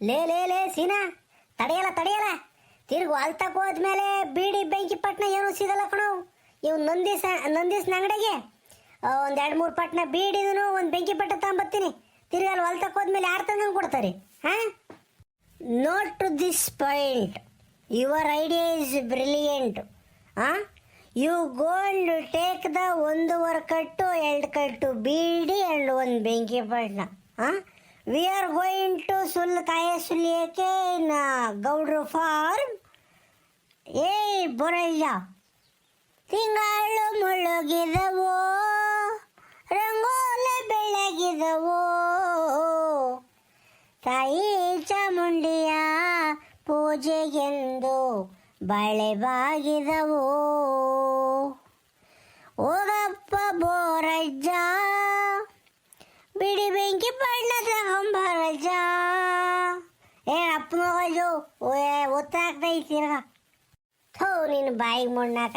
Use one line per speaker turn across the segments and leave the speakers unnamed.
ಲೇ ಲೇ ಲೇ ಸೀನಾ, ತಡೆಯಲ್ಲ ತಡೆಯಲ್ಲ. ತಿರ್ಗು ಅಲ್ತಕ್ಕೆ ಹೋದ್ಮೇಲೆ ಬೀಡಿ ಬೆಂಕಿ ಪಟ್ನ ಏನೂ ಸಿಗಲ್ಲ ಕಣೋ. ಇವ್ ನಂದೀಸ್ ಅಂಗಡಿಗೆ ಒಂದು 2-3 ಪಟ್ನ ಬೀಡಿದನು ಒಂದು ಬೆಂಕಿ ಪಟ್ಟ ತಗೊಂಬತ್ತೀನಿ. ತಿರ್ಗಿ ಅಲ್ಲಿ ಹೊಲ್ತಕ್ಕೆ ಹೋದ್ಮೇಲೆ ಯಾರು ತಂದಂಗೆ ಕೊಡ್ತಾರೆ? ಹಾಂ, note to this point, your idea is brilliant. ಹಾಂ, ಯು ಗೋಲ್ಡ್ ಟೇಕ್ ದ 1 ಕಟ್ಟು 2 ಕಟ್ಟು ಬೀಡಿ ಆ್ಯಂಡ್ 1 ಬೆಂಕಿ ಪಟ್ನ. ಹಾಂ, ವಿ ಆರ್ ಗೋಯಿಂಗ್ ಟು ಕಾಯ ಸುಲಿಯಕ್ಕೆ ಗೌಡ್ರು ಫಾರ್ಮ್. ಬೊರಯ್ಯ, ತಿಂಗಳು ಮುಳುಗಿದವೋ, ರಂಗೋಲೆ ಬೆಳಗಿದವೋ, ತಾಯಿ ಚಾಮುಂಡಿಯ ಪೂಜೆಗೆಂದು ಬಳೆ ಬಾಗಿದವೋ. ಹೋಗಪ್ಪ ಬೋರಜ್ಜ, ಬಿಡಿ ಬೆಂಕಿ ಬಣ್ಣ ತಗೊಂಬರಜ್ಜ. ಅಪ್ಪನ ಮಗಳು ಒತ್ತಾಗ್ತೈತಿರ. ಥೋ ನೀನು ಬಾಯಿಗೆ ಮೊಣ್ಣಾಕ.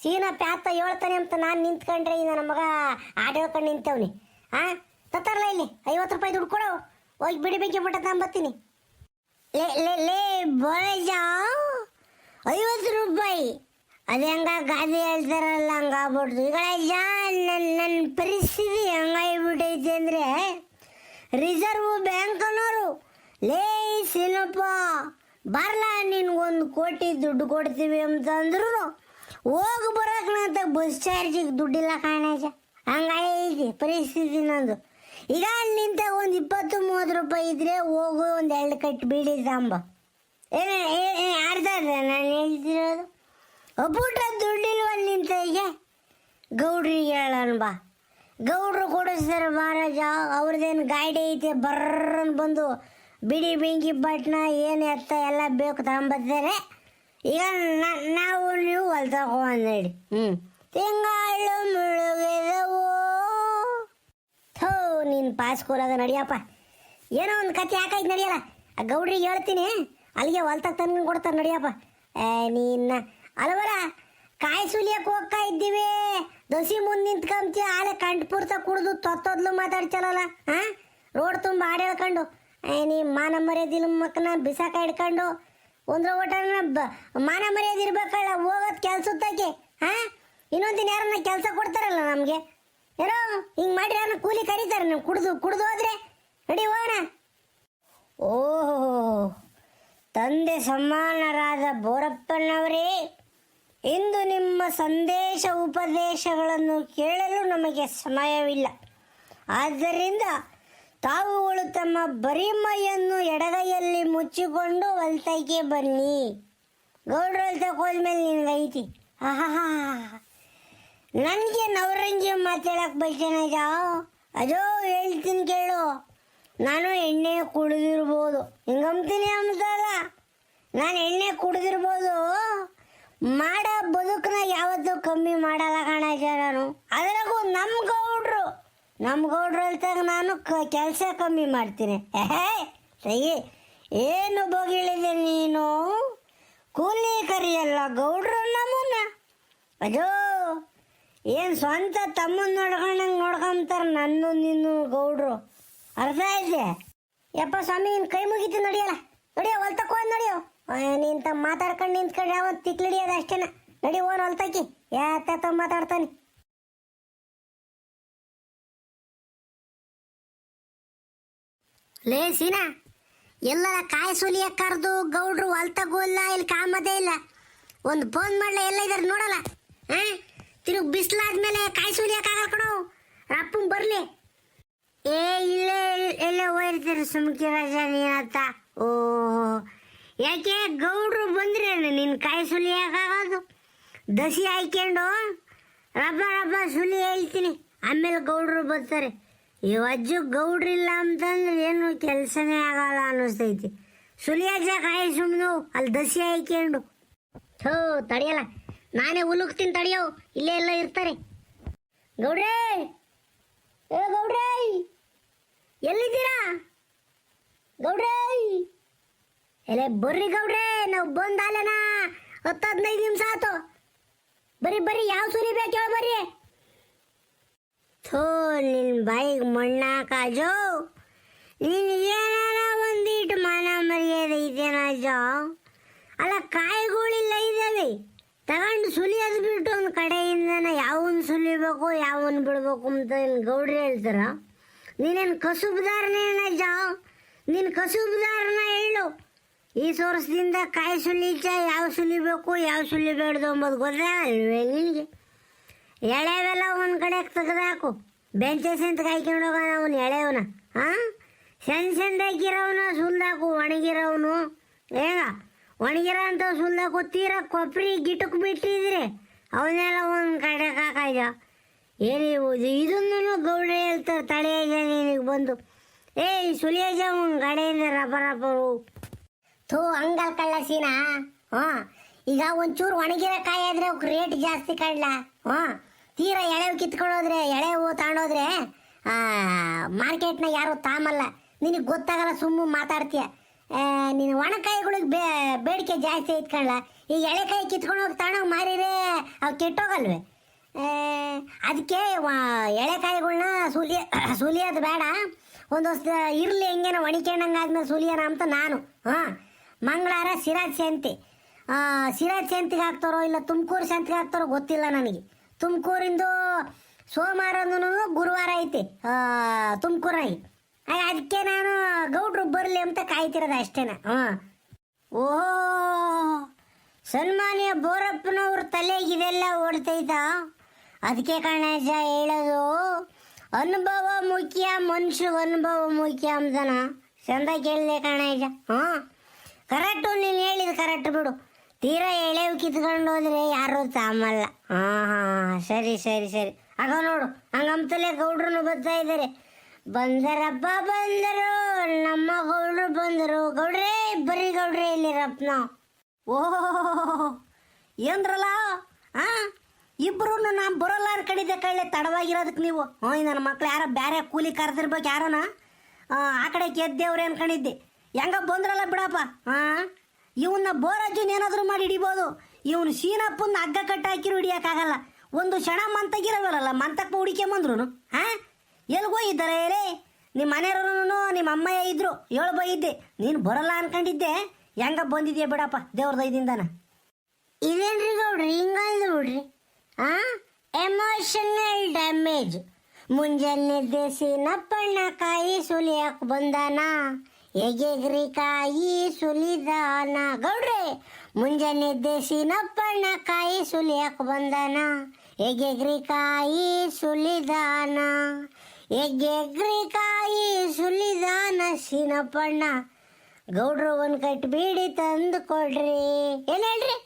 ಸೀನಾ ಪ್ಯಾತ ಹೇಳ್ತಾನೆ ಅಂತ ನಾನು ನಿಂತ್ಕೊಂಡ್ರೆ ನನ್ನ ಮಗ ಆಟ ಹೇಳ್ಕೊಂಡು ನಿಂತವ್ನಿ. ಹಾಂ, ತತ್ತಾರಲ್ಲ ಇಲ್ಲಿ 50 ರೂಪಾಯಿ ದುಡ್ಡು ಕೊಡು, ಹೋಗಿ ಬಿಡಿ ಬೆಂಕಿ ಪಟ್ಟ ತಗೊಂಬತ್ತೀನಿ. ಲೇ ಲೇ ಲೇ ಬೋರಜ್ಜ, 50 ರೂಪಾಯಿ ಅದು ಹೆಂಗ ಗಾದೆ ಹೇಳ್ತಾರಲ್ಲ ಹಂಗಾಗ್ಬಿಡ್ತು. ಈಗಳಜ್ಜ, ನನ್ನ ಪರಿಸ್ಥಿತಿ ಹೆಂಗಾಗ್ಬಿಟ್ಟೈತೆ ಅಂದರೆ, ರಿಸರ್ವ್ ಬ್ಯಾಂಕ್ ಅನ್ನೋರು ಲೇ ಸಿನಪ್ಪ ಬರಲ್ಲ ನಿನ್ಗೊಂದು ಕೋಟಿ ದುಡ್ಡು ಕೊಡ್ತೀವಿ ಅಂತಂದ್ರು ಹೋಗಿ ಬರೋಕಂತ ಬಸ್ ಚಾರ್ಜಿಗೆ ದುಡ್ಡಿಲ್ಲ ಕಾಣಜ. ಹಂಗೈತಿ ಪರಿಸ್ಥಿತಿ ನಂದು. ಈಗ ಅಲ್ಲಿಂದ ಒಂದು 20-30 ರೂಪಾಯಿ ಇದ್ರೆ ಹೋಗು ಒಂದು 2 ಕಟ್ಟು ಬೀಡಿ ಸಾಂಬ. ಯಾರ್ದಾರ ನಾನು ಹೇಳ್ತಿರೋದು? ಒಬ್ಬೂಟ ದುಡ್ಡಿಲ್ವ ನಿಂತ ಈಗ ಗೌಡ್ರಿಗೆ ಹೇಳೋಣ ಬಾ. ಗೌಡ್ರು ಕೊಡಿಸ್ತಾರೆ ಮಹಾರಾಜ, ಅವ್ರದ್ದೇನು ಗಾಡಿ ಐತೆ, ಬರ್ರನ್ ಬಂದು ಬಿಡಿ ಬೆಂಕಿ ಬಟ್ನ ಏನು ಎತ್ತ ಎಲ್ಲ ಬೇಕು ತಗೊಂಬರ್ತಾರೆ. ಈಗ ನಾವು ನೀವು ಹೊಲ್ ತಗೊಂಡಿ. ತಿಂಗಳು ಮುಳುಗಿದವೋ. ಥೋ ನೀನು ಪಾಸ್ ಕೂರಾಗ ನಡಿಯಪ್ಪ. ಏನೋ ಒಂದು ಕತೆ ಹಾಕೈತೆ ನಡಿಯಲ್ಲ. ಆ ಗೌಡ್ರಿಗೆ ಹೇಳ್ತೀನಿ, ಅಲ್ಲಿಗೆ ಹೊಲ್ತಾಗ ತಂದು ಕೊಡ್ತಾರೆ ನಡಿಯಪ್ಪ. ನೀನು ಅಲ್ವರ ಕಾಯಿ ಸುಲಿಯಕ್ಕೆ ಹೋಗ್ತಾ ಇದ್ದೀವಿ, ದಸಿ ಮುಂದೆ ನಿಂತ್ಕೊಂತೀವಿ, ಆಲೆ ಕಂಠಪೂರ್ತ ಕುಡಿದು ತೊತ್ತೊದ್ಲು ಮಾತಾಡ್ಚಲ್ಲ. ಹಾಂ, ರೋಡ್ ತುಂಬ ಹಾಡು ಹೇಳ್ಕೊಂಡು ನೀ ಮಾನ ಮರ್ಯಾದಿಲ್ಲ ಮಕ್ಕನ ಬಿಸಾಕ ಹಿಡ್ಕೊಂಡು ಒಂದ್ರ ಓಟನ ಮಾನ ಮರ್ಯಾದೆ ಇರ್ಬೇಕಲ್ಲ. ಹೋಗೋದು ಕೆಲ್ಸತ್ತಾಕೆ. ಹಾಂ, ಇನ್ನೊಂದಿನ ಯಾರನ್ನ ಕೆಲಸ ಕೊಡ್ತಾರಲ್ಲ ನಮಗೆ, ಏನೋ ಹಿಂಗೆ ಮಾಡಿ ಯಾರನ್ನ ಕೂಲಿ ಕರೀತಾರೆ. ನಾವು ಕುಡ್ದು ಹೋದ್ರೆ ನಡಿ ಹೋಗೋಣ. ಓಹೋ, ತಂದೆ ಸಮಾನರಾದ ಬೋರಪ್ಪನವರೇ, ಇಂದು ನಿಮ್ಮ ಸಂದೇಶ ಉಪದೇಶಗಳನ್ನು ಕೇಳಲು ನಮಗೆ ಸಮಯವಿಲ್ಲ. ಆದ್ದರಿಂದ ತಾವುಗಳು ತಮ್ಮ ಬರಿಮೈಯನ್ನು ಎಡಗೈಯಲ್ಲಿ ಮುಚ್ಚಿಕೊಂಡು ಹೊಲ್ತಕ್ಕೆ ಬನ್ನಿ. ಗೌಡ್ರು ಹೊಲ್ತಕ್ಕೆ ಹೋದ್ಮೇಲೆ ನಿನ್ಗೈತಿ. ಆಹಾ, ನನಗೆ ನವರಂಗಿ ಮಾತಾಡಕ್ಕೆ ಬರ್ತೇನೆ ಜಾ. ಅದೋ ಹೇಳ್ತೀನಿ ಕೇಳು, ನಾನು ಎಣ್ಣೆ ಕುಡಿದಿರ್ಬೋದು, ಹಿಂಗಂತೀನಿ ಅಂತಲ್ಲ. ನಾನು ಎಣ್ಣೆ ಕುಡಿದಿರ್ಬೋದು, ಮಾಡೋ ಬದುಕನ್ನ ಯಾವತ್ತೂ ಕಮ್ಮಿ ಮಾಡಲ್ಲ ಕಾಣಜ ನಾನು. ಅದ್ರಾಗೂ ನಮ್ಮ ಗೌಡ್ರು ಹೇಳ್ತಾಗ ನಾನು ಕೆಲಸ ಕಮ್ಮಿ ಮಾಡ್ತೀನಿ. ಸಹಿ ಏನು ಬೊಗಳಿದೆ ನೀನು? ಕೂಲಿ ಕರಿಯಲ್ಲ ಗೌಡ್ರು ನಮ್ಮನ್ನ. ಅದು ಏನು ಸ್ವಂತ ತಮ್ಮನ್ನ ನೋಡ್ಕೊಂಡಂಗೆ ನೋಡ್ಕೊಂತಾರೆ ನನ್ನ ನಿನ್ನು ಗೌಡ್ರು. ಅರ್ಥ ಆಯ್ತೆ? ಯಪ್ಪ ಸ್ವಾಮಿ, ನಿನ್ನ ಕೈ ಮುಗಿತು ನಡಿಯಲ್ಲ. ನಡಿಯೋ ಹೊಲ್ತಕ್ಕೆ ಹೋದ್ ನಡಿಯೋ. ನಿಂತ ಮಾತಾಡ್ಕೊಂಡು ನಿಂತ್ಕೊಂಡು ಯಾವ ತಿಕ್ಲಿಡಿಯೋದು ಅಷ್ಟೇನ. ನಡಿ ಓನ್ ಹೊಲ್ತಕ್ಕಿ, ಯಾತ ಮಾತಾಡ್ತಾನೆ. ಲೇ ಸೀನಾ, ಎಲ್ಲರ ಕಾಯಿ ಸುಲಿಯಕ್ಕೆ ಕರೆದು ಗೌಡ್ರು ಹೊಲ್ತಕ್ಕೂ ಇಲ್ಲ, ಇಲ್ಲಿ ಕಾಮದೇ ಇಲ್ಲ. ಒಂದು ಫೋನ್ ಮಾಡಲ, ಎಲ್ಲ ಇದಾರೆ ನೋಡಲ್ಲ. ಹಾಂ, ತಿರುಗಿ ಬಿಸಿಲಾದ್ಮೇಲೆ ಕಾಯಿ ಸುಲಿಯಕ್ಕಾಗಲ್ಲ ಕಣೋ. ಅಪ್ಪಂಗೆ ಬರಲಿ. ಇಲ್ಲೇ ಹೋಗಿರ್ತೀರಿ ಸುಮ್ಕಿ ರಾಜ ನೀನತ್ತ. ಓ, ಯಾಕೆ ಗೌಡ್ರು ಬಂದ್ರೆ ನಿನ್ನ ಕಾಯಿ ಸುಲಿಯಕ್ಕಾಗೋದು? ದಸಿ ಹಾಯ್ಕೊಂಡು ರಬ್ಬ ಸುಲಿ ಹೇಳ್ತೀನಿ, ಆಮೇಲೆ ಗೌಡ್ರು ಬರ್ತಾರೆ. ಇವಜ್ಜು ಗೌಡ್ರಿಲ್ಲ ಅಂತಂದ್ರೆ ಏನು ಕೆಲಸನೇ ಆಗಲ್ಲ ಅನ್ನಿಸ್ತೈತಿ. ಸುಲಿಯಾಜ ಕಾಯಿ ಸುಮ್ಮನು ಅಲ್ಲಿ ದಸಿ ಹಾಯ್ಕೊಂಡು. ಥೋ ತಡಿಯಲ್ಲ, ನಾನೇ ಉಲುಕ್ತೀನಿ ತಡಿಯೋ, ಇಲ್ಲೇ ಎಲ್ಲ ಇರ್ತಾರೆ. ಗೌಡ್ರೇ, ಏ ಗೌಡ್ರೇ, ಎಲ್ಲಿದ್ದೀರಾ ಗೌಡ್ರೇ? ಎಲೆ ಬರ್ರಿ ಗೌಡ್ರೇ, ನಾವು ಬಂದಾಲೇನಾ 10-15 ನಿಮಿಷ ಆಯ್ತು. ಬರ್ರಿ, ಯಾವ ಸುಲಿ ಬೇಕು ಹೇಳಿ ಬರ್ರಿ. ಥೋ ನಿನ್ನ ಬಾಯಿಗೆ ಮಣ್ಣಾಕಾಜು. ನೀನು ಏನಾರ ಒಂದಿಟ್ಟು ಮಾನ ಅಲ್ಲ ಕಾಯಿಗಳಿಲ್ಲ ಇದ್ದಾವೆ ತಗೊಂಡು ಸುಲಿಯೋದು ಬಿಟ್ಟು ಒಂದು ಕಡೆಯಿಂದನ ಯಾವನ್ ಸುಲಿಬೇಕು ಯಾವನ್ ಬಿಡ್ಬೇಕು ಅಂತ ಏನು ಗೌಡ್ರಿ ಹೇಳ್ತಾರ? ನೀನೇನು ಕಸುಬುದಾರನೇನ ನಿನ್ನ ಕಸುಬುದಾರನ ಹೇಳು. ಈ ವರ್ಷದಿಂದ ಕಾಯಿ ಸುಲಿಚ ಯಾವ ಸುಲಿಬೇಕು ಯಾವ ಸುಲಿಬೇಡ್ದು ಅಂಬೋದು ಗೊತ್ತಾಗಲ್ವೇ ನಿನಗೆ? ಎಳೆವೆಲ್ಲ ಒಂದು ಕಡೆಗೆ ತೆಗೆದಾಕು, ಬೆಂಚಸ್ ಅಂತ ಕಾಯ್ಕೊಂಡು ಹೋಗೋಣ ಅವನು ಎಳೆಯವನ. ಹಾಂ, ಸಣ್ಣ ಹಾಕಿರೋವನು ಸುಲ್ದಾಕು, ಒಣಗಿರೋವನು ಹೇಗ ಒಣಗಿರೋ ಅಂತ ಸುಲ್ದಾಕು. ತೀರ ಕೊಬ್ಬರಿ ಗಿಟಕ್ಕೆ ಬಿಟ್ಟಿದ್ರೆ ಅವನ್ನೆಲ್ಲ ಒಂದು ಕಡೆ ಹಾಕಾಯ್ದ. ಏನಿರ್ಬೋದು ಇದನ್ನು ಗೌಡ್ರೆ ಹೇಳ್ತಾರೆ ತಳೆಯಜ ನಿನಗೆ ಬಂದು ಸುಲಿಯಜ ಒಂದು ಕಡೆಯಿಂದ ರಬ್ಬರು ಹಂಗಲ್ ಕಳ್ಳ ಸೀನಾ. ಹಾಂ, ಈಗ ಒಂಚೂರು ಒಣಗಿರೋ ಕಾಯಿ ಆದರೆ ಅವಕ್ಕೆ ರೇಟ್ ಜಾಸ್ತಿ ಕಳ್ಳ. ಹಾಂ, ತೀರ ಎಳೆವು ಕಿತ್ಕೊಂಡೋದ್ರೆ ಎಳೆವು ತಗೊಂಡೋದ್ರೆ ಮಾರ್ಕೆಟ್ನಾಗ ಯಾರು ತಾಮಲ್ಲ, ನಿನಗೆ ಗೊತ್ತಾಗಲ್ಲ, ಸುಮ್ಮ ಮಾತಾಡ್ತೀಯ. ನೀನು ಒಣಕಾಯಿಗಳಿಗೆ ಬೇಡಿಕೆ ಜಾಸ್ತಿ ಐತ್ಕೊಳ್ಳ. ಈ ಎಳೆಕಾಯಿ ಕಿತ್ಕೊಂಡು ಹೋಗಿ ತಗೊಂಡೋಗಿ ಮಾರಿದ್ರೆ ಅವು ಕೆಟ್ಟೋಗಲ್ವೇ? ಅದಕ್ಕೆ ಎಳೆಕಾಯಿಗಳ್ನ ಸುಲಿಯೋದು ಬೇಡ, ಒಂದು ವರ್ಷ ಇರಲಿ ಹೆಂಗೇನ ಒಣಿಕೊಂಡಂಗೆ ಆದ್ಮೇಲೆ ಸುಲಿಯೋಣ ಅಂತ ನಾನು. ಹಾಂ, ಮಂಗಳವಾರ ಸಿರಾಜ್ ಸಂತಿ, ಸಿರಾಜ್ ಸಂತಿಗೆ ಹಾಕ್ತಾರೋ ಇಲ್ಲ ತುಮಕೂರು ಸಂತಿಗೆ ಹಾಕ್ತಾರೋ ಗೊತ್ತಿಲ್ಲ ನನಗೆ. ತುಮಕೂರಿಂದು ಸೋಮವಾರನೂ ಗುರುವಾರ ಐತಿ ತುಮಕೂರಾಗಿ. ಅದಕ್ಕೆ ನಾನು ಗೌಡ್ರು ಬರಲಿ ಅಂತ ಕಾಯ್ತಿರೋದು ಅಷ್ಟೇನ. ಹಾಂ, ಓಹೋ, ಸನ್ಮಾನ್ಯ ಬೋರಪ್ಪನವ್ರ ತಲೆಗೆ ಇದೆಲ್ಲ ಓಡ್ತೈತ. ಅದಕ್ಕೆ ಕಣಜ ಹೇಳೋದು ಅನುಭವ ಮುಖ್ಯ, ಮನುಷ್ಯ ಅನುಭವ ಮುಖ್ಯ ಅಂತಾನ. ಚಂದ ಕೇಳಿದೆ ಕಣಜ. ಹಾಂ, ಕರೆಕ್ಟು, ನೀನು ಹೇಳಿದ ಕರೆಕ್ಟ್ ಬಿಡು. ತೀರಾ ಎಳೆವು ಕಿತ್ಕೊಂಡು ಹೋದ್ರೆ ಯಾರು ತಾಮಲ್ಲ. ಹಾಂ ಹಾಂ, ಸರಿ ಸರಿ ಸರಿ. ಆಗ ನೋಡು ಹಂಗಂತಲೇ ಗೌಡ್ರು ಬರ್ತಾ ಇದ್ದಾರೆ. ಬಂದರಪ್ಪ ಬಂದರು, ನಮ್ಮ ಗೌಡ್ರು ಬಂದರು. ಗೌಡ್ರೇ ಬರೀ ಗೌಡ್ರೆ ಇಲ್ಲಿರಪ್ಪ ನಾವು. ಓಹೋ ಏನ್ರಲ್ಲ, ಹಾಂ ಇಬ್ರು ನಾನು ಬರೋಲ್ಲ ಅನ್ಕೊಂಡಿದ್ದೆ ಕಳ್ಳೆ, ತಡವಾಗಿರೋದಕ್ಕೆ ನೀವು. ನನ್ನ ಮಕ್ಳು ಯಾರೋ ಬೇರೆ ಕೂಲಿ ಕರೆದಿರ್ಬೇಕು ಯಾರನ, ಆ ಕಡೆ ಗೆದ್ದೇವ್ರೆ ಅನ್ಕೊಂಡಿದ್ದೆ. ಹೆಂಗ ಬಂದ್ರಲ್ಲ ಬಿಡಪ್ಪ. ಹಾಂ, ಇವನ್ನ ಬೋರಾಜುನ್ ಏನಾದರೂ ಮಾಡಿ ಹಿಡಿಬೋದು, ಇವನು ಶೀನಪ್ಪನ ಹಗ್ಗ ಕಟ್ಟ ಹಾಕಿರು ಹಿಡಿಯೋಕ್ಕಾಗಲ್ಲ. ಒಂದು ಕ್ಷಣ ಮಂತಗಿರವಲ್ಲ, ಮಂತಕ್ಕೆ ಹುಡಿಕೊಂಬಂದ್ರು. ಹಾಂ, ಎಲ್ಗೋಗಿದ್ದಾರೆ ಹೇಳಿ? ನಿಮ್ಮ ಮನೆಯವ್ರೂ ನಿಮ್ಮ ಅಮ್ಮಯ್ಯ ಇದ್ರು, ಏಳು ಬೈದ್ದೆ. ನೀನು ಬರಲ್ಲ ಅನ್ಕೊಂಡಿದ್ದೆ, ಹೆಂಗ ಬಂದಿದ್ಯಾ ಬಿಡಪ್ಪ ದೇವ್ರ ದಯದಿಂದನ. ಇದೇನ್ರಿ ಗೌಡ್ರಿ ಹಿಂಗಂದು ಬಿಡ್ರಿ. Emotional damage. ಮುಂಜಾನೆ ದೇಸಿನಪ್ಪಣ್ಣ ಕಾಯಿ ಸುಲಿಯಕ್ಕೆ ಬಂದಾನ, ಎಗೆಗ್ರಿ ಕಾಯಿ ಸುಲಿದಾನ. ಗೌಡ್ರೆ, ಮುಂಜಾನೆ ದೇಸಿನಪ್ಪಣ್ಣ ಕಾಯಿ ಸುಲಿಯಕ್ಕೆ ಬಂದಾನ, ಎಗೆಗ್ರಿ ಕಾಯಿ ಸುಲಿದಾನ, ಎಗೆಗ್ರಿ ಕಾಯಿ ಸುಲಿದಾನ ಸೀನಪ್ಪಣ್ಣ. ಗೌಡ್ರು ಒಂದು ಕಟ್ಟು ಬೀಡಿ ತಂದು ಕೊಡ್ರಿ. ಏನು ಹೇಳ್ರಿ?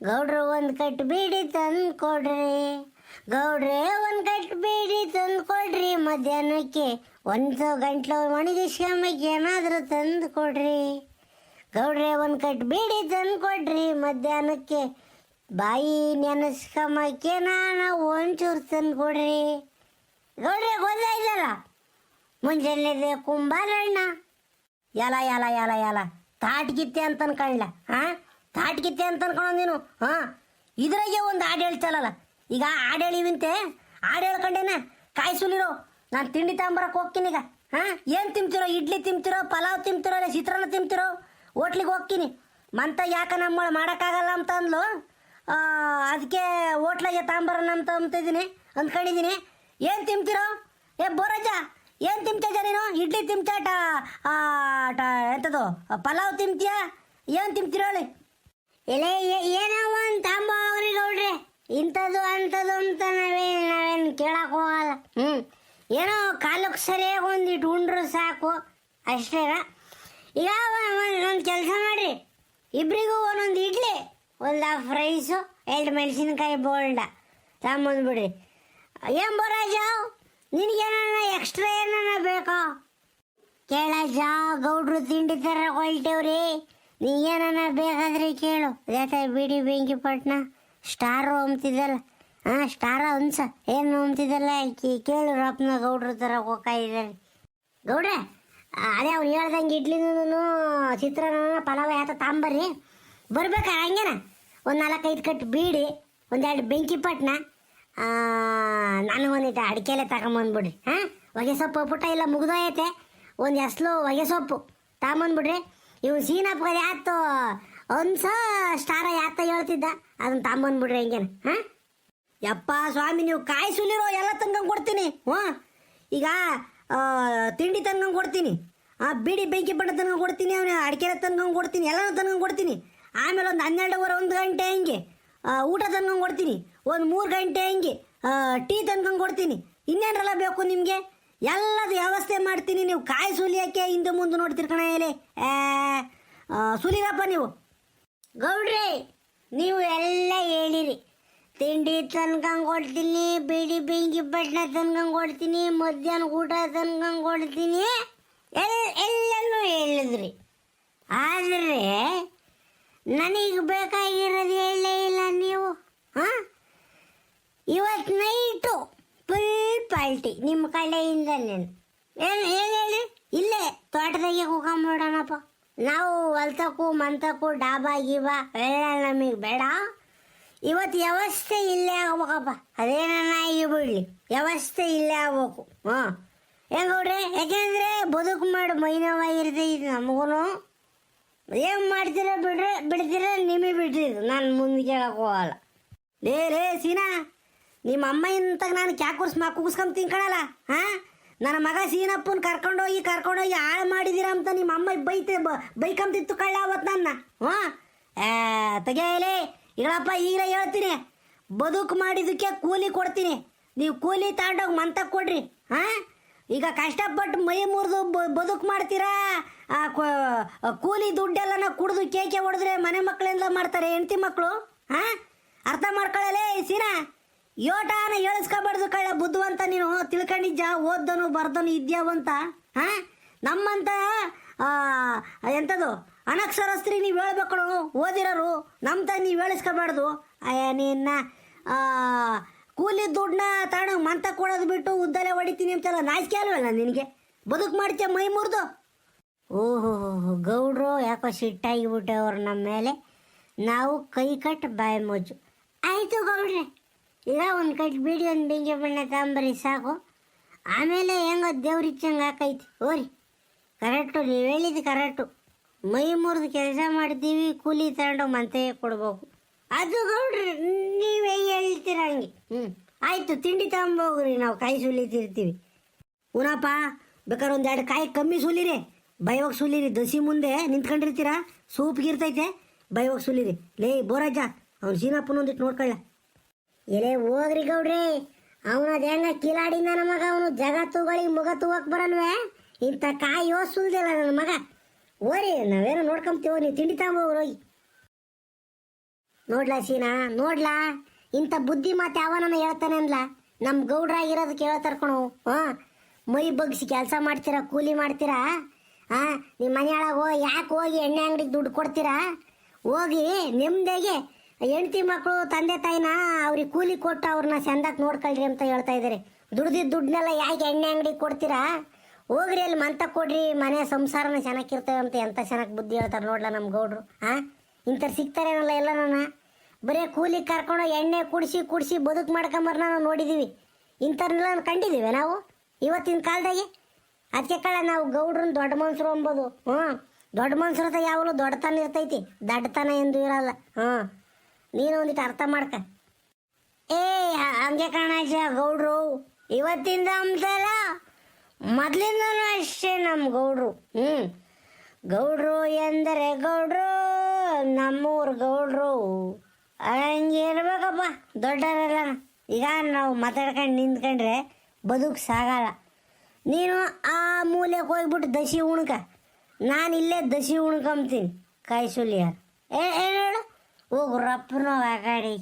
ಗೌಡ್ರು ಒಂದು ಕಟ್ಟು ಬೀಡಿ ತಂದು ಕೊಡ್ರಿ. ಗೌಡ್ರೆ ಒಂದು ಕಟ್ಟು ಬೀಡಿ ತಂದು ಕೊಡ್ರಿ. ಮಧ್ಯಾಹ್ನಕ್ಕೆ ಒಂದು ಗಂಟ್ಲು ಒಣಗಿಸ್ಕೊಂಬಕ್ಕೆ ಏನಾದರೂ ತಂದು ಕೊಡ್ರಿ. ಗೌಡ್ರೆ ಒಂದು ಕಟ್ಟು ಬೀಡಿ ತಂದು ಕೊಡ್ರಿ. ಮಧ್ಯಾಹ್ನಕ್ಕೆ ಬಾಯಿ ನೆನೆಸ್ಕೊಂಬಕ್ಕೆ ನಾನು ಒಂಚೂರು ತಂದು ಕೊಡ್ರಿ. ಗೌಡ್ರೆ ಗೊತ್ತಾಯ್ತಲ್ಲ, ಮುಂಜಾನೆ ಕುಂಬಾರಣ್ಣ ಎಲ್ಲ ಎಲ್ಲ ಎಲ್ಲ ಎಲ್ಲ ತಾಟ್ಗಿತ್ತೆ ಅಂತ ಅನ್ಕೊಳ್ಳ. ಹಾಂ, ತಾಟ್ಗಿತ್ತೆ ಅಂತ ಅನ್ಕೊಳ್ಳೋ ನೀನು. ಹಾಂ, ಇದ್ರಾಗೆ ಒಂದು ಹಾಡು ಹೇಳ್ತಲ್ಲ. ಈಗ ಹಾಡು ಹೇಳಿವಿಂತೆ, ಹಾಡು ಹೇಳ್ಕೊಂಡೇನ ಕಾಯಿ ಸುಲಿರೋ. ನಾನು ತಿಂಡಿ ತಗೊಂಬರಕ್ಕೆ ಹೋಗ್ತೀನಿ ಈಗ. ಹಾಂ, ಏನು ತಿಂತೀರೋ? ಇಡ್ಲಿ ತಿಂತೀರೋ, ಪಲಾವ್ ತಿಂತೀರೋ, ಇಲ್ಲ ಚಿತ್ರಾನ್ನ ತಿಂತೀರೋ? ಹೋಟ್ಲಿಗೆ ಹೋಗ್ತೀನಿ. ಮಂತ ಯಾಕೆ ನಮ್ಮ ಮಾಡೋಕ್ಕಾಗಲ್ಲ ಅಂತ ಅಂದ್ಲು, ಅದಕ್ಕೆ ಹೋಟ್ಲಾಗೆ ತಗೊಂಬರೋಣ ಅಂತ ಅಂತಿದ್ದೀನಿ, ಅಂದ್ಕೊಂಡಿದ್ದೀನಿ. ಏನು ತಿಂತೀರೋ? ಬೋರಜ್ಜ ಏನು ತಿಂತೀಯ ನೀನು? ಇಡ್ಲಿ ತಿಂತೀಯ, ಎಂಥದ್ದು ಪಲಾವ್ ತಿಂತೀಯ, ಏನು ತಿಂತೀರೋ ಹೇಳಿ? ಇಲ್ಲ ಏನೋ ಒಂದು ತಾಂಬೋಗ್ರಿ ಗೌಡ್ರೆ, ಇಂಥದ್ದು ಅಂಥದ್ದು ಅಂತ ನಾವೇನು ಕೇಳಕ್ಕೆ ಹೋಗಲ್ಲ. ಏನೋ ಕಾಲಕ್ಕೆ ಸರಿಯಾಗಿ ಒಂದಿಟ್ಟು ಉಂಡ್ರು ಸಾಕು ಅಷ್ಟೇನ. ಈಗ ಒಂದು ಕೆಲಸ ಮಾಡಿರಿ, ಇಬ್ಬರಿಗೂ ಒಂದೊಂದು ಇಡ್ಲಿ, ಒಂದು ಹಾಫ್ ರೈಸು, 2 ಮೆಣಸಿನ್ಕಾಯಿ ಬೋಲ್ಡ ತಗೊಂಬಂದ್ಬಿಡ್ರಿ. ಏನು ಬರಾಜ, ನಿನಗೇನ ಎಕ್ಸ್ಟ್ರಾ ಏನಾನ ಬೇಕೋ ಕೇಳಜ್ಜ? ಗೌಡ್ರು ತಿಂಡಿ ಥರ ಹೊಲ್ಟೇವ್ರಿ, ನೀಗೇನ ಬೇಕಾದ್ರೆ ಕೇಳು. ಅದೇ ಬಿಡಿ ಬೆಂಕಿ ಪಟ್ನ ಸ್ಟಾರು ಅಂಬ್ತಿದ್ದಲ್ಲ. ಹಾಂ, ಸ್ಟಾರ ಅನ್ಸ ಏನು ಅಂಬ್ತಿದ್ದಲ್ಲ, ಕೇಳು ರಪ್ಪನ ಗೌಡ್ರು ಥರ ಹೋಗ್ತಾಯಿದ್ದಾರೆ. ಗೌಡ್ರೆ, ಅದೇ ಅವ್ನು ಹೇಳ್ದಂಗೆ ಇಡ್ಲಿನೂ ಚಿತ್ರಾನ್ನ ಪಲಾವ ಯಾತ ತಾಂಬರ್ರಿ. ಬರ್ಬೇಕಾ ಹಂಗೇನ ಒಂದು 4-5 ಕಟ್ಟು ಬೀಡಿ, 1-2 ಬೆಂಕಿ ಪಟ್ನ, ನಾನು ಒಂದಿಟ್ಟು ಅಡಿಕೆಲೆ ತಗೊಂಬಂದ್ಬಿಡ್ರಿ. ಹಾಂ, ಹೊಗೆ ಸೊಪ್ಪು ಪುಟ್ಟ ಇಲ್ಲ ಮುಗ್ದೋಯೈತೆ, ಒಂದು ಎಸ್ಲು ಹೊಗೆ ಸೊಪ್ಪು ತಗೊಂಬಂದ್ಬಿಡ್ರಿ. ಇವ್ ಸೀನಪ್ಪ ಯಾತು ಅನ್ಸ ಸ್ಟಾರ ಯಾತ ಹೇಳ್ತಿದ್ದ ಅದನ್ನ ತಗೊಂಬಂದ್ಬಿಡ್ರಿ ಹೆಂಗೇನ ಹಾಂ ಯಪ್ಪ ಸ್ವಾಮಿ ನೀವು ಕಾಯಿ ಸುಲಿರೋ ಎಲ್ಲ ತಂಗಂಗೆ ಕೊಡ್ತೀನಿ ಹ್ಞೂ ಈಗ ತಿಂಡಿ ತಂಗಂಗೆ ಕೊಡ್ತೀನಿ ಬಿಡಿ ಬೆಂಕಿ ಪಟ್ಟ ತನಕ ಕೊಡ್ತೀನಿ ಅವನ ಅಡಿಕೆ ತನಕ ಕೊಡ್ತೀನಿ ಎಲ್ಲನೂ ತನಕ ಕೊಡ್ತೀನಿ ಆಮೇಲೆ ಒಂದು 12 1 ಗಂಟೆ ಹಂಗೆ ಊಟ ತನಕ ಕೊಡ್ತೀನಿ ಒಂದು 3 ಗಂಟೆ ಹಂಗೆ ಟೀ ತನಕ ಕೊಡ್ತೀನಿ ಇನ್ನೇನಲ್ಲ ಬೇಕು ನಿಮಗೆ ಎಲ್ಲದು ವ್ಯವಸ್ಥೆ ಮಾಡ್ತೀನಿ ನೀವು ಕಾಯಿ ಸುಲಿಯೋಕ್ಕೆ ಹಿಂದೆ ಮುಂದೆ ನೋಡ್ತೀರಿ ಕಣ ಹೇಳಿ ಸುಲಿರಪ್ಪ ನೀವು ಗೌಡ್ರಿ ನೀವು ಎಲ್ಲ ಹೇಳಿರಿ ತಿಂಡಿ ತನಕ ಕೊಡ್ತೀನಿ ಬಿಡಿ ಬೆಂಕಿ ಪಟ್ಟಣ ತನಕ ಕೊಡ್ತೀನಿ ಮಧ್ಯಾಹ್ನ ಊಟ ತನಕ ಕೊಡ್ತೀನಿ ಎಲ್ಲನೂ ಹೇಳಿದ್ರಿ ಆದರೆ ನನಗೆ ಬೇಕಾಗಿರೋದು ಹೇಳೇ ಇಲ್ಲ ನೀವು ಹಾಂ ಇವತ್ತು ನೈಟು ಫುಲ್ ಪಾಲ್ಟಿ ನಿಮ್ಮ ಕಡೆಯಿಂದ ಏನು ಹೇಳಿ ಇಲ್ಲೇ ತೋಟದಾಗೆ ಕುಕೊಂಬಿಡೋಣಪ್ಪ ನಾವು ಹೊಲ್ತಕ್ಕೂ ಮಂತಕ್ಕೂ ಡಾಬಾ ಗೀಬಾ ಎಲ್ಲ ನಮಗೆ ಬೇಡ ಇವತ್ತು ವ್ಯವಸ್ಥೆ ಇಲ್ಲೇ ಆಗ್ಬೇಕಪ್ಪ ಅದೇನ ಬಿಡಲಿ ವ್ಯವಸ್ಥೆ ಇಲ್ಲೇ ಆಗ್ಬೇಕು ಹಾಂ ಹೆಂಗೌಡ್ರೆ ಯಾಕೆಂದರೆ ಬದುಕು ಮಾಡಿ ಮೈನವಾಗಿರ್ತೈತಿ ನಮಗೂ ಏನು ಮಾಡ್ತೀರ ಬಿಡ್ತೀರ ನಿಮಗೆ ಬಿಡ್ತಿದ್ದು ನಾನು ಮುಂದೆ ಕೇಳಕ್ಕೆ ಹೋಗಲ್ಲ ಲೇ ಸೀನಾ ನಿಮ್ಮ ಅಮ್ಮ ಇಂತಾಗ ನಾನು ಕುಗಿಸ್ಕೊಂತೀನಿ ಕಣಲ್ಲ ಹಾಂ ನನ್ನ ಮಗ ಸೀನಪ್ಪನ ಕರ್ಕೊಂಡೋಗಿ ಹಾಳು ಮಾಡಿದ್ದೀರ ಅಂತ ನಿಮ್ಮ ಅಮ್ಮ ಬೈಕಂತಿತ್ತು ಕಳ್ಳ ಅವತ್ತು ನನ್ನ ಹಾಂ ತೆಗೆಯಲೇ ಈಗಳಪ್ಪ ಈಗಲೇ ಹೇಳ್ತೀನಿ ಬದುಕು ಮಾಡಿದ್ದಕ್ಕೆ ಕೂಲಿ ಕೊಡ್ತೀನಿ ನೀವು ಕೂಲಿ ತಗೊಂಡೋಗಿ ಮಂತಕ್ಕೆ ಕೊಡ್ರಿ ಹಾಂ ಈಗ ಕಷ್ಟಪಟ್ಟು ಮೈ ಮುರಿದು ಬದುಕು ಮಾಡ್ತೀರಾ ಕೂಲಿ ದುಡ್ಡೆಲ್ಲ ಕುಡಿದು ಕೇಕೆ ಹೊಡೆದ್ರೆ ಮನೆ ಮಕ್ಕಳೆಲ್ಲ ಮಾಡ್ತಾರೆ ಹೆಂಡತಿ ಮಕ್ಕಳು ಹಾಂ ಅರ್ಥ ಮಾಡ್ಕೊಳ್ಳಲೇ ಸೀನಾ ಯೋಟಾನ ಹೇಳಿಸ್ಕೋಬಾರ್ದು ಕಳ್ಳ ಬುದ್ಧಿವಂತ ನೀನು ತಿಳ್ಕೊಂಡಿದ್ದ ಓದ್ದನು ಬರ್ದನು ಇದ್ಯಾವಂತ ಹಾಂ ನಮ್ಮಂತ ಎಂಥದ್ದು ಅನಕ್ಷರಸ್ತ್ರಿ ನೀವು ಹೇಳ್ಬೇಕು ಓದಿರೋರು ನಮ್ಮ ನೀವು ಹೇಳಿಸ್ಕೋಬಾರ್ದು ನಿನ್ನ ಕೂಲಿ ದುಡ್ಡನ್ನ ತಗೊಂಡು ಮಂತ ಕೊಡೋದು ಬಿಟ್ಟು ಉದ್ದಲೆ ಹೊಡಿತೀನಿ ಅಂತೆಲ್ಲ ನಾಚಿಕೆ ಅಲ್ವಲ್ಲ ನಿನಗೆ ಬದುಕು ಮಾಡ್ತೀಯ ಮೈ ಮುರಿದು ಓಹೋ ಗೌಡ್ರು ಯಾಕೋ ಸಿಟ್ಟಾಗಿಬಿಟ್ಟೆ ಅವ್ರು ನಮ್ಮ ಮೇಲೆ ನಾವು ಕೈ ಕಟ್ಟು ಬಾಯಿ ಮುಚ್ಚು ಆಯಿತು ಗೌಡ್ರೆ ಈಗ ಒಂದು ಕಟ್ಟು ಬೀಡಿ ಒಂದು ಬೆಂಕಿ ಬಣ್ಣ ತಗೊಂಬರಿ ಸಾಕು ಆಮೇಲೆ ಹೆಂಗೋ ದೇವ್ರಿಚ್ಚಂಗೆ ಹಾಕೈತಿ ಓರಿ ಕರೆಕ್ಟು ನೀವು ಹೇಳಿದ್ದು ಕರೆಕ್ಟು ಮೈ ಮುರಿದು ಕೆಲಸ ಮಾಡ್ತೀವಿ ಕೂಲಿ ತಗೊಂಡು ಮಂತೆ ಕೊಡ್ಬೇಕು ಅದು ಗೌಡ್ರಿ ನೀವೇ ಹೇಳ್ತೀರ ಹಂಗೆ ಆಯಿತು ತಿಂಡಿ ತಗೊಂಬೋಗ್ರಿ ನಾವು ಕಾಯಿ ಸುಲಿತಿರ್ತೀವಿ ಉನಪ್ಪ ಬೇಕಾದ್ರೆ 1-2 ಕಾಯಿ ಕಮ್ಮಿ ಸುಲಿರಿ ಬೈವಾಗ ಸುಲಿರಿ ದಸಿ ಮುಂದೆ ನಿಂತ್ಕೊಂಡಿರ್ತೀರಾ ಸೂಪ್ಗಿರ್ತೈತೆ ಬೈವಾಗ ಸುಲಿರಿ ಲೇ ಬೋರಾಜ ಅವ್ನು ಸೀನಪ್ಪನ ಒಂದಿಟ್ಟು ನೋಡ್ಕೊಳ್ಳ ಎಲೆ ಹೋಗ್ರಿ ಗೌಡ್ರಿ ಅವನದು ಹೆಂಗ ಕಿಲಾಡಿಂದ ನಮ್ಮ ಮಗ ಅವನು ಜಗತ್ತುಗಳಿಗೆ ಮುಗ ತೂವಕ್ಕೆ ಬರಲ್ವೇ ಇಂಥ ಕಾಯಿ ಸುಲ್ದಿಲ್ಲ ನನ್ನ ಮಗ ಓರಿ ನಾವೇನೋ ನೋಡ್ಕೊಂತೀವೋ ನೀವು ತಿಂಡಿ ತಗೊಂಬೋಗ್ರಿ ಹೋಗಿ ನೋಡ್ಲಾ ಸೀನಾ ನೋಡ್ಲಾ ಇಂಥ ಬುದ್ಧಿ ಮಾತು ಯಾವನ ಹೇಳ್ತಾನೆ ಅನ್ಲ ನಮ್ಮ ಗೌಡ್ರಾಗಿರೋದಕ್ಕೆ ಹೇಳ್ತಾರೆ ಕಣೋ ಹಾಂ ಮೈ ಬಗ್ಸಿ ಕೆಲಸ ಮಾಡ್ತೀರಾ ಕೂಲಿ ಮಾಡ್ತೀರಾ ಹಾಂ ನಿಮ್ಮ ಮನೆಯೊಳಗೆ ಯಾಕೆ ಹೋಗಿ ಎಣ್ಣೆ ಅಂಗಡಿಗೆ ದುಡ್ಡು ಕೊಡ್ತೀರಾ ಹೋಗಿ ನೆಮ್ಮದಿಗೆ ಹೆಂಡ್ತಿ ಮಕ್ಕಳು ತಂದೆ ತಾಯಿನ ಅವ್ರಿಗೆ ಕೂಲಿ ಕೊಟ್ಟು ಅವ್ರನ್ನ ಚಂದಾಗಿ ನೋಡ್ಕೊಳ್ರಿ ಅಂತ ಹೇಳ್ತಾ ಇದ್ದಾರೆ ದುಡ್ದಿದ್ದು ದುಡ್ಡನ್ನೆಲ್ಲ ಯಾಕೆ ಎಣ್ಣೆ ಅಂಗಡಿಗೆ ಕೊಡ್ತೀರಾ ಹೋಗ್ರಿ ಅಲ್ಲಿ ಮಂತ ಕೊಡ್ರಿ ಮನೆ ಸಂಸಾರನ ಚೆನ್ನಾಗಿರ್ತೇವೆ ಅಂತ ಎಂಥ ಚೆನ್ನಾಗಿ ಬುದ್ಧಿ ಹೇಳ್ತಾರೆ ನೋಡ್ಲಾ ನಮ್ಮ ಗೌಡ್ರು ಹಾಂ ಇಂಥವ್ರು ಸಿಗ್ತಾರೇನಲ್ಲ ಎಲ್ಲ ನಾನು ಬರೀ ಕೂಲಿ ಕರ್ಕೊಂಡು ಎಣ್ಣೆ ಕುಡಿಸಿ ಬದುಕು ಮಾಡ್ಕೊಂಬರ್ ನಾವು ನೋಡಿದ್ದೀವಿ ಇಂಥವ್ರನ್ನೆಲ್ಲ ಕಂಡಿದ್ದೀವಿ ನಾವು ಇವತ್ತಿನ ಕಾಲದಾಗೆ ಅದಕ್ಕೆ ಕಳ್ಳ ನಾವು ಗೌಡ್ರನ್ನ ದೊಡ್ಡ ಮನುಷ್ಯರು ಅಂಬೋದು ದೊಡ್ಡ ಮನುಷ್ಯರ ಯಾವಾಗಲೂ ದೊಡ್ಡತನ ಇರ್ತೈತಿ ದಡ್ಡತನ ಎಂದು ಇರಲ್ಲ ನೀನು ಒಂದಿಟ್ಟು ಅರ್ಥ ಮಾಡ್ಕ ಹಂಗೆ ಕಾಣಾಚ ಗೌಡ್ರು ಇವತ್ತಿಂದ ಅಂತಲ್ಲ ಮೊದಲಿಂದನೂ ಅಷ್ಟೇ ನಮ್ಮ ಗೌಡ್ರು ಗೌಡ್ರು ಎಂದರೆ ಗೌಡ್ರು ನಮ್ಮೂರು ಗೌಡ್ರು ಹಂಗೆ ಇರ್ಬೇಕಪ್ಪ ದೊಡ್ಡವರೆಲ್ಲ ಈಗ ನಾವು ಮಾತಾಡ್ಕೊಂಡು ನಿಂತ್ಕೊಂಡ್ರೆ ಬದುಕು ಸಾಗಲ್ಲ ನೀನು ಆ ಮೂಲೆಗೆ ಹೋಗ್ಬಿಟ್ಟು ದಸಿ ಉಣ್ಕ ನಾನು ಇಲ್ಲೇ ದಸಿ ಉಣ್ಕೊಂತೀನಿ ಕಾಯಿ ಸುಲಿಯಾರ ಏನು ಹೇಳು ಹೋಗು ರಪ್ಪನೋ ಆ ಗಾಡಿ